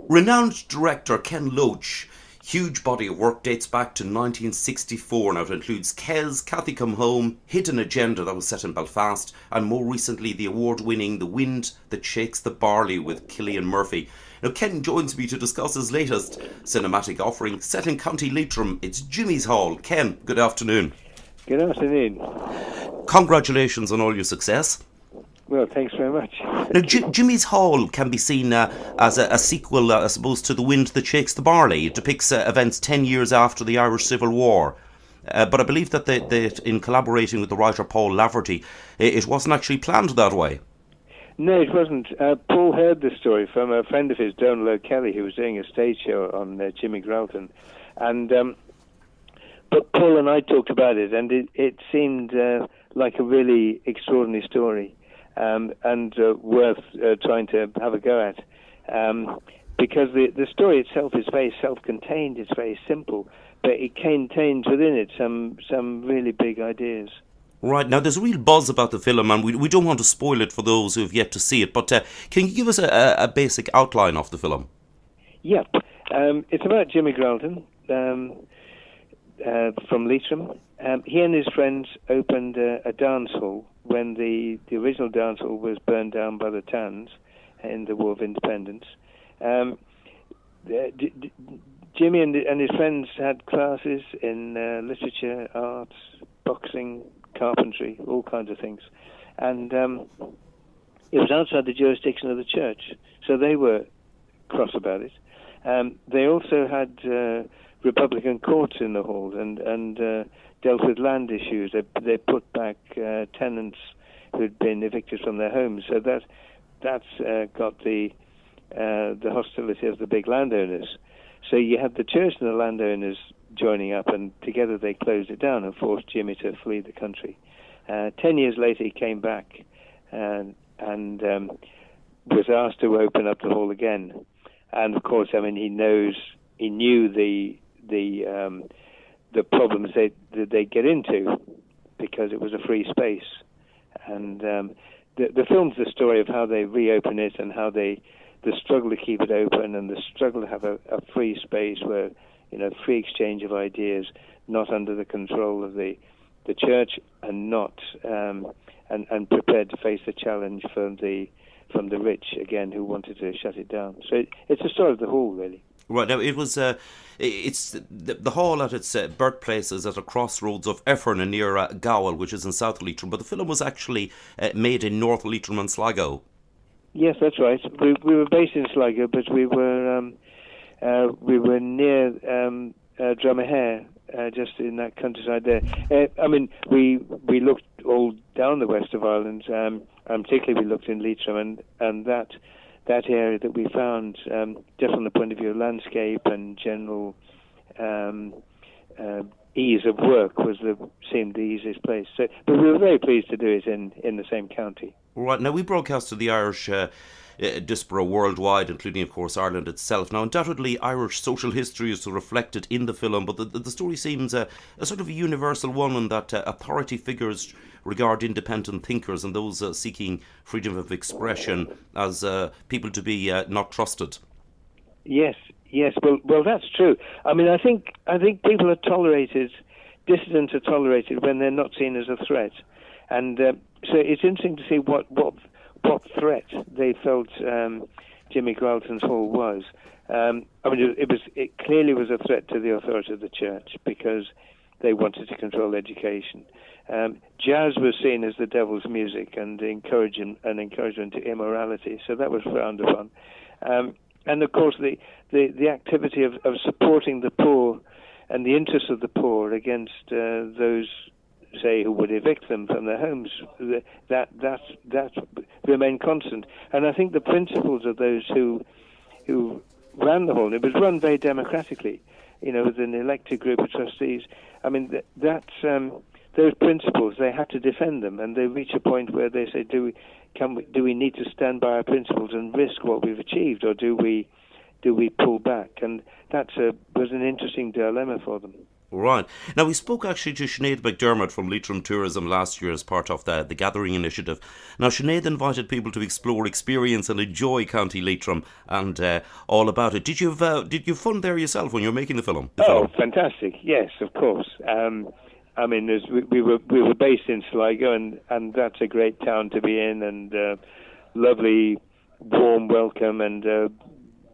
Renowned director Ken Loach, huge body of work dates back to 1964 now. It includes Kes, Kathy Come Home, Hidden Agenda that was set in Belfast, and more recently the award-winning The Wind That Shakes the Barley with Cillian Murphy. Now Ken joins me to discuss his latest cinematic offering set in County Leitrim. It's Jimmy's Hall. Ken, good afternoon. Good afternoon. Congratulations on all your success. Well, thanks very much. Now, Jimmy's Hall can be seen as a sequel, I suppose, to The Wind That Shakes the Barley. It depicts events 10 years after the Irish Civil War. But I believe that in collaborating with the writer Paul Lafferty, it wasn't actually planned that way. No, it wasn't. Paul heard the story from a friend of his, Donald O'Kelly, who was doing a stage show on Jimmy Gralton. And but Paul and I talked about it, and it seemed like a really extraordinary story. And worth trying to have a go at, because the story itself is very self-contained. It's very simple, but it contains within it some really big ideas. Right, now there's a real buzz about the film, and we don't want to spoil it for those who have yet to see it, but can you give us a basic outline of the film? Yeah, it's about Jimmy Gralton from Leitrim. He and his friends opened a dance hall when the original dance hall was burned down by the Tans in the War of Independence. Jimmy and his friends had classes in literature, arts, boxing, carpentry, all kinds of things. And it was outside the jurisdiction of the church, so they were cross about it. They also had Republican courts in the hall and dealt with land issues. They put back tenants who had been evicted from their homes. So that's got the hostility of the big landowners. So you had the church and the landowners joining up, and together they closed it down and forced Jimmy to flee the country. 10 years later, he came back and was asked to open up the hall again. And of course, I mean, he knew the problems they get into because it was a free space. And the film's the story of how they reopen it and how the struggle to keep it open and the struggle to have a free space where, free exchange of ideas, not under the control of the church and not and prepared to face the challenge from the rich again who wanted to shut it down. So it's a story of the hall, really. Right, now it was it's the hall at its birthplace is at a crossroads of Effern near Gowal, which is in South Leitrim, but the film was actually made in North Leitrim and Sligo. Yes, that's right. We were based in Sligo, but we were near Dromahare, just in that countryside there. I mean, we looked all down the west of Ireland, and particularly we looked in Leitrim, and that area that we found, just from the point of view of landscape and general ease of work, seemed the easiest place. So, but we were very pleased to do it in the same county. Right, now we broadcast to the Irish diaspora worldwide, including, of course, Ireland itself. Now, undoubtedly, Irish social history is reflected in the film, but the story seems a sort of a universal one in that authority figures regard independent thinkers and those seeking freedom of expression as people to be not trusted. Yes. Well, that's true. I mean, I think people are tolerated, dissidents are tolerated when they're not seen as a threat, and so it's interesting to see what threat they felt Jimmy Gralton's hall was. I mean, it clearly was a threat to the authority of the church because they wanted to control education. Jazz was seen as the devil's music and encouragement to immorality, so that was frowned upon. And of course, the activity of supporting the poor and the interests of the poor against those, say, who would evict them from their homes, that remained constant. And I think the principles of those who ran the hall, it was run very democratically, with an elected group of trustees. I mean, those principles, they had to defend them, and they reach a point where they say, do we need to stand by our principles and risk what we've achieved, or do we pull back? And that was an interesting dilemma for them. Right. Now, we spoke actually to Sinead McDermott from Leitrim Tourism last year as part of the Gathering initiative. Now, Sinead invited people to explore, experience and enjoy County Leitrim and all about it. Did you have fun there yourself when you were making the film? Oh, fantastic. Yes, of course. I mean, we were based in Sligo, and that's a great town to be in, and lovely, warm welcome, and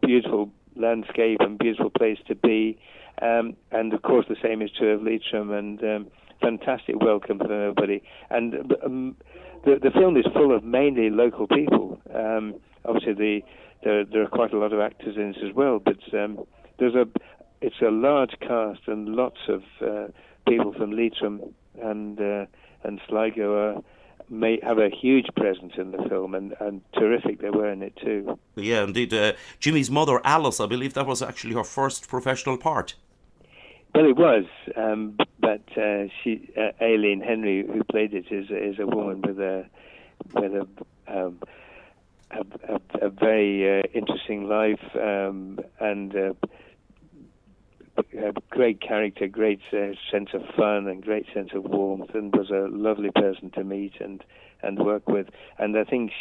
beautiful landscape and beautiful place to be. And of course, the same is true of Leitrim, and fantastic welcome for everybody. And the film is full of mainly local people. Obviously, there are quite a lot of actors in it as well, but it's a large cast, and lots of people from Leitrim and Sligo may have a huge presence in the film, and terrific they were in it too. Yeah, indeed. Jimmy's mother, Alice, I believe that was actually her first professional part. Well, it was, but Aileen Henry, who played it, is a woman with a very interesting life, and a great character, great sense of fun, and great sense of warmth, and was a lovely person to meet and work with. And I think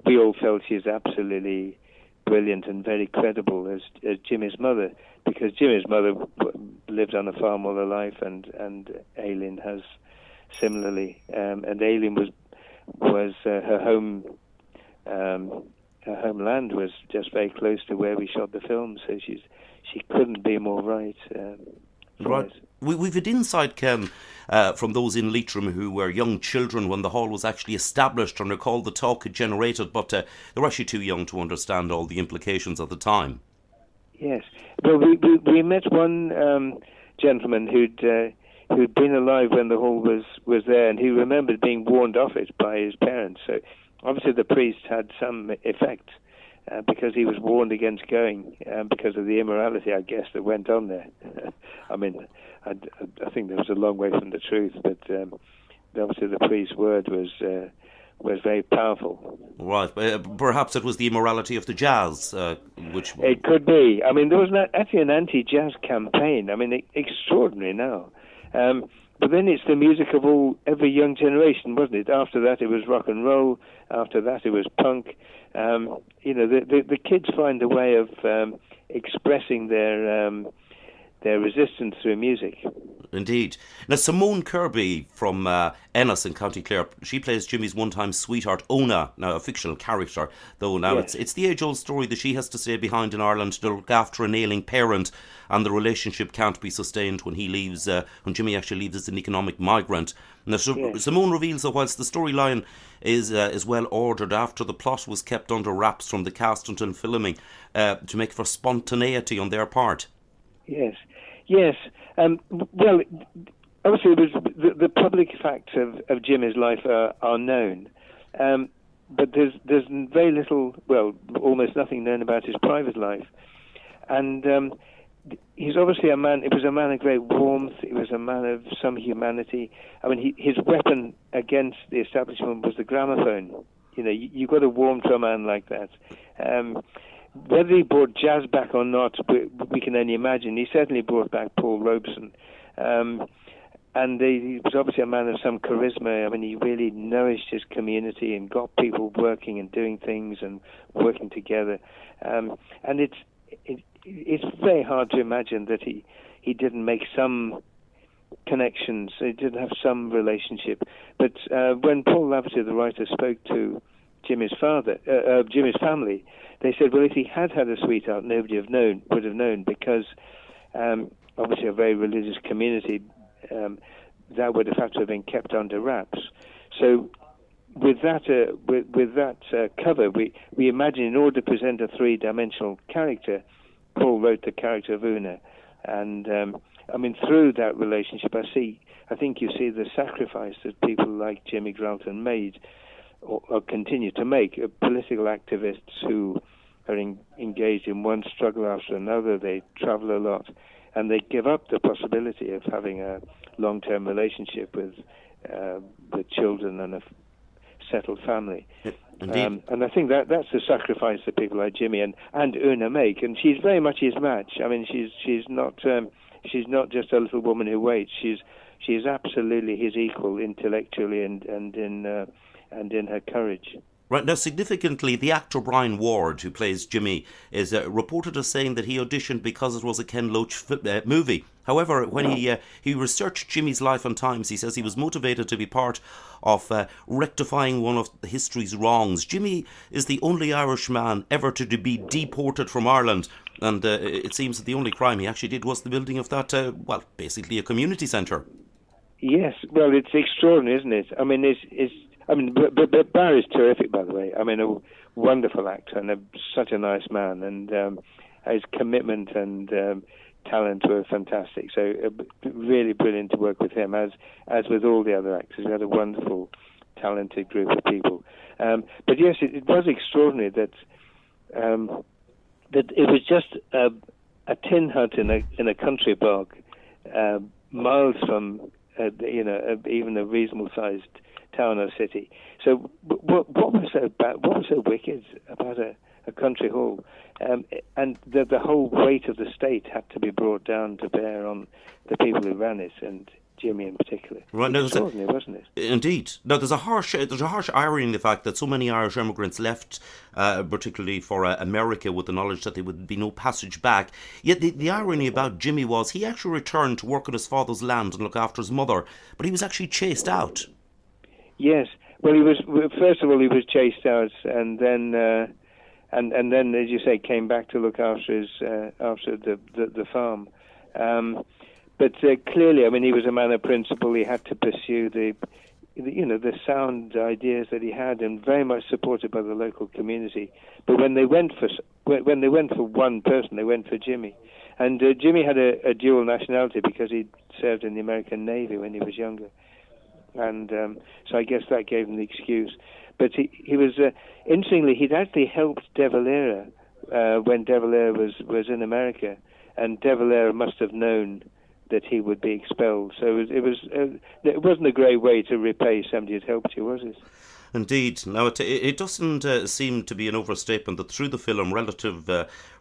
we all felt she's absolutely brilliant and very credible as Jimmy's mother, because Jimmy's mother lived on a farm all her life, and Aileen has similarly. And Aileen was her home. Her homeland was just very close to where we shot the film, so she couldn't be more right. Right. We've had insight, Ken, from those in Leitrim who were young children when the hall was actually established and recall the talk it generated, but they were actually too young to understand all the implications at the time. Yes. Well, we met one gentleman who'd been alive when the hall was there, and he remembered being warned off it by his parents. So obviously the priest had some effect, because he was warned against going, because of the immorality, I guess, that went on there. I mean, I think there was a long way from the truth, but obviously the priest's word was very powerful. Right. Perhaps it was the immorality of the jazz, which... It could be. I mean, there was actually an anti-jazz campaign. I mean, extraordinary now. But then it's the music of every young generation, wasn't it? After that, it was rock and roll. After that, it was punk. The kids find a way of expressing their resistance through music. Indeed. Now, Simone Kirby from Ennis in County Clare, she plays Jimmy's one-time sweetheart, Ona, now a fictional character, though now Yes. it's the age-old story that she has to stay behind in Ireland to look after an ailing parent, and the relationship can't be sustained when he leaves, when Jimmy actually leaves as an economic migrant. Now, Yes. Simone reveals that whilst the storyline is well ordered, after the plot was kept under wraps from the cast until filming, to make for spontaneity on their part. Yes. Well, obviously, it was the public facts of Jimmy's life are known, but there's very little, well, almost nothing known about his private life, and he's obviously a man. It was a man of great warmth. It was a man of some humanity. I mean, his weapon against the establishment was the gramophone. You got to warm to a man like that. Whether he brought jazz back or not, we can only imagine. He certainly brought back Paul Robeson. And he was obviously a man of some charisma. I mean, he really nourished his community and got people working and doing things and working together. And it's very hard to imagine that he didn't make some connections. He didn't have some relationship. But when Paul Laverty, the writer, spoke to Jimmy's family, they said, well, if he had a sweetheart, nobody would have known, because obviously a very religious community, that would have had to have been kept under wraps. So with that cover, we imagine, in order to present a three-dimensional character, Paul wrote the character of Una, and I mean, through that relationship, I think you see the sacrifice that people like Jimmy Gralton made, or continue to make, political activists who are engaged in one struggle after another. They travel a lot, and they give up the possibility of having a long-term relationship with children and a settled family. Indeed. And I think that's the sacrifice that people like Jimmy and Una make, and she's very much his match. I mean, she's not she's not just a little woman who waits. She is absolutely his equal intellectually and in her courage. Right, now significantly, the actor Brian Ward, who plays Jimmy, is reported as saying that he auditioned because it was a Ken Loach movie. However, when he researched Jimmy's life and times, he says he was motivated to be part of rectifying one of history's wrongs. Jimmy is the only Irishman ever to be deported from Ireland, and it seems that the only crime he actually did was the building of that, basically a community centre. Yes, well, it's extraordinary, isn't it? I mean, but Barry's terrific, by the way. I mean, a wonderful actor and such a nice man, and his commitment and talent were fantastic. So really brilliant to work with him, as with all the other actors. We had a wonderful, talented group of people. But yes, it was extraordinary that it was just a tin hut in a country bog, miles from even a reasonable-sized town or city. So what was so wicked about a country hall? And the whole weight of the state had to be brought down to bear on the people who ran it, and Jimmy in particular. Right, extraordinary, wasn't it? Indeed. Now, there's a harsh irony in the fact that so many Irish immigrants left, particularly for America, with the knowledge that there would be no passage back. Yet the irony about Jimmy was he actually returned to work on his father's land and look after his mother, but he was actually chased out. Yes. Well, he was. First of all, he was chased out, and then, as you say, came back to look after the farm. But clearly, I mean, he was a man of principle. He had to pursue the sound ideas that he had, and very much supported by the local community. But when they went for one person, they went for Jimmy, and Jimmy had a dual nationality because he served in the American Navy when he was younger. And so I guess that gave him the excuse. But he was, interestingly, he'd actually helped De Valera when De Valera was in America, and De Valera must have known that he would be expelled. So it wasn't a great way to repay somebody who'd helped you, was it? Indeed. Now, it doesn't seem to be an overstatement that through the film, relative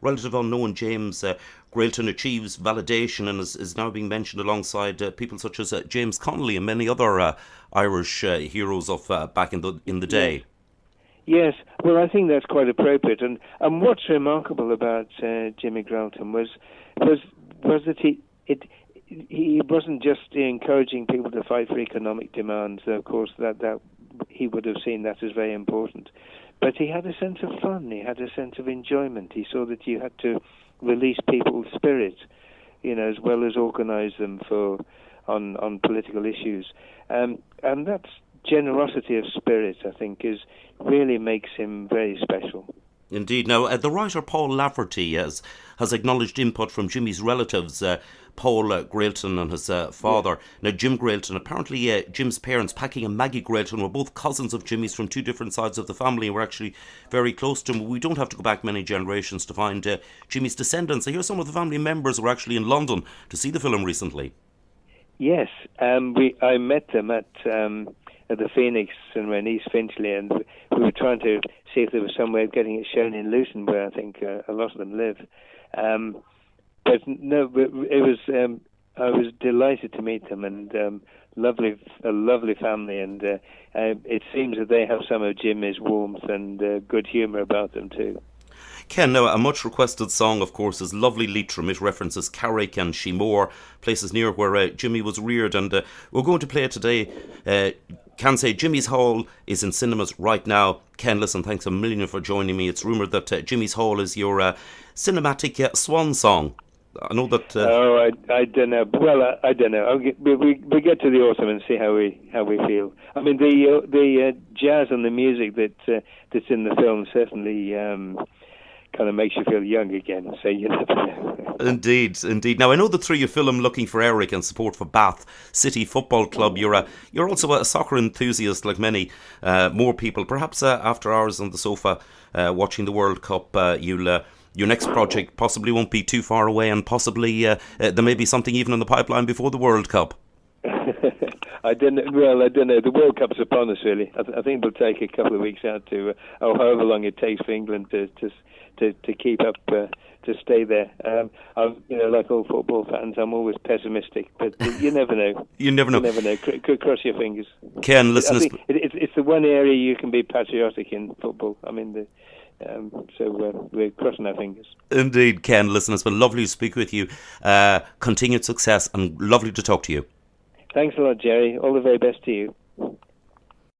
unknown James Grailton achieves validation and is now being mentioned alongside people such as James Connolly and many other Irish heroes of back in the day. Yes, well, I think that's quite appropriate. And what's remarkable about Jimmy Grailton was that he wasn't just encouraging people to fight for economic demands. Of course, that he would have seen that as very important. But he had a sense of fun. He had a sense of enjoyment. He saw that you had to release people's spirit, as well as organize them on political issues. And that's generosity of spirit, I think, really makes him very special. Indeed. Now, the writer Paul Lafferty has acknowledged input from Jimmy's relatives, Paul Grailton and his father. Yeah. Now, Jim Grailton, apparently Jim's parents, Packing and Maggie Grailton, were both cousins of Jimmy's from two different sides of the family and were actually very close to him. We don't have to go back many generations to find Jimmy's descendants. I hear some of the family members were actually in London to see the film recently. Yes, I met them at the Phoenix Cinema in East Finchley, and we were trying to see if there was some way of getting it shown in Luton, where I think a lot of them live. But no, it was. I was delighted to meet them, and a lovely family, and it seems that they have some of Jimmy's warmth and good humour about them too. Ken, now a much requested song, of course, is Lovely Leitrim. It references Carrick and Sheemore, places near where Jimmy was reared, and we're going to play it today. Can say Jimmy's Hall is in cinemas right now. Ken, listen, thanks a million for joining me. It's rumoured that Jimmy's Hall is your cinematic swan song. I know that. I don't know. Well, I don't know. We get to the autumn and see how we feel. I mean, the jazz and the music that's in the film certainly kind of makes you feel young again. So you never know. Indeed. Now I know that through your film Looking for Eric and support for Bath City Football Club, you're also a soccer enthusiast like many more people. Perhaps after hours on the sofa watching the World Cup, your next project possibly won't be too far away, and possibly there may be something even in the pipeline before the World Cup. I don't know. Well, I don't know. The World Cup's upon us, really. I think it'll take a couple of weeks out to, or however long it takes for England to keep up, to stay there. Like all football fans, I'm always pessimistic, but you never know. You never know. You never know. Cross your fingers. Ken, listen, I think it's the one area you can be patriotic in football. I mean, we're crossing our fingers. Indeed, Ken, listen, it's been lovely to speak with you. Continued success and lovely to talk to you. Thanks a lot, Gerry. All the very best to you.